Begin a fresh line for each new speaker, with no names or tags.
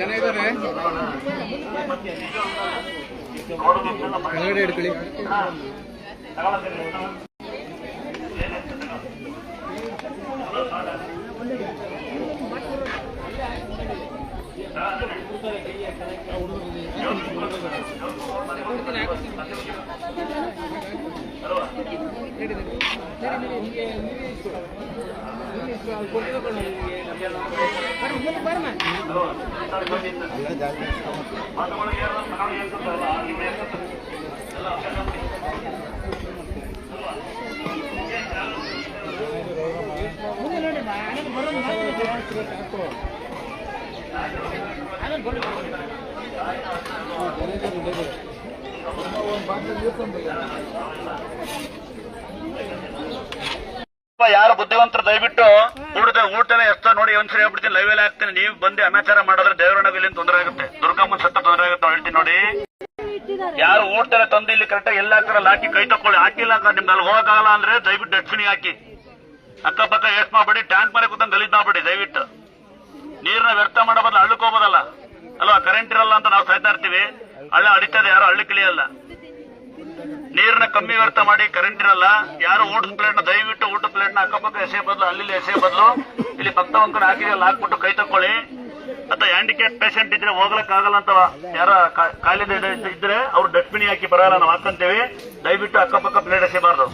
ಜನ ಇದ್ದಾರೆ ಹೊರಗಡೆ ಹಿಡ್ಕೊಳ್ಳಿ.
ಯಾರು ಬುದ್ಧಿವಂತರು ದಯವಿಟ್ಟು ಊಟನೇ ಎಷ್ಟ ನೋಡಿ ಒಂದ್ಸರಿ ಹೇಳ್ಬಿಡ್ತೀನಿ, ಲೈವ್ ಅಲ್ಲಿ ಹಾಕ್ತೀನಿ. ನೀವು ಬಂದು ಅನಾಚಾರ ಮಾಡಿದ್ರೆ ದೇವರಣ್ಣಗೆ ಇಲ್ಲಿ ತೊಂದರೆ ಆಗುತ್ತೆ, ದುರ್ಗಮ್ಮನ ಸತ್ತ ತೊಂದರೆ ಆಗುತ್ತೆ. ಹೇಳ್ತೀನಿ ನೋಡಿ, ಯಾರು ಊಟನೇ ತಂದು ಇಲ್ಲಿ ಕರೆಕ್ಟಾಗಿ ಎಲ್ಲ ಹಾಕ್ತಾರಲ್ಲ ಹಾಕಿ ಕೈ ತಕೊಳ್ಳಿ. ಹಾಕಿಲ್ಲ ನಿಮ್ಗೆ ಅಲ್ಲಿ ಹೋಗಕ್ಕಾಗಲ್ಲ ಅಂದ್ರೆ ದಯವಿಟ್ಟು ಡಸ್ಟ್ಬಿನ್ ಹಾಕಿ. ಅಕ್ಕಪಕ್ಕ ಎಷ್ಟು ಮಾಡ್ಬೇಡಿ, ಟ್ಯಾಂಕ್ ಮನೆ ಕೂತಂಗ್ ಗಲೀಜ್ ಮಾಡ್ಬೇಡಿ. ದಯವಿಟ್ಟು ನೀರ್ನ ವ್ಯರ್ಥ ಮಾಡೋ ಬದಲು ಹಳ್ಳಕ್ಕೆ ಹೋಗೋದಲ್ಲ ಅಲ್ವಾ, ಕರೆಂಟ್ ಇರಲ್ಲ ಅಂತ ನಾವು ಸಾಯ್ತಾ ಇರ್ತೀವಿ. ಹಳ್ಳ ಅಡಿತದೆ, ಯಾರು ಹಳ್ಳಿ ಕಿಳಿಯಲ್ಲ. ನೀರ್ನ ಕಮ್ಮಿ ವ್ಯರ್ಥ ಮಾಡಿ, ಕರೆಂಟ್ ಇರಲ್ಲ. ಯಾರು ಊಟದ ಪ್ಲೇಟ್ ನ ದಯವಿಟ್ಟು ಊಟದ ಪ್ಲೇಟ್ ನ ಅಕ್ಕಪಕ್ಕ ಎಸೆ ಬದಲು ಅಲ್ಲಿ ಎಸೆ ಬದಲು ಇಲ್ಲಿ ಪಕ್ಕ ಒಂದ್ ಕಡೆ ಹಾಕಿದಲ್ಲಿ ಹಾಕ್ಬಿಟ್ಟು ಕೈ ತಕೊಳ್ಳಿ. ಅಥವಾ ಹ್ಯಾಂಡಿಕ್ಯಾಪ್ ಪೇಷಂಟ್ ಇದ್ರೆ ಹೋಗ್ಲಕ್ ಆಗಲ್ಲ ಅಂತ ಯಾರ ಕಾಯಿಲೆ ಇದ್ರೆ ಅವ್ರು ಡಸ್ಟ್ಬಿನ್ ಹಾಕಿ ಬರಲ್ಲ, ನಾವು ಹಾಕಂತೀವಿ. ದಯವಿಟ್ಟು ಅಕ್ಕಪಕ್ಕ ಪ್ಲೇಟ್ ಎಸೆಬಾರ್ದು.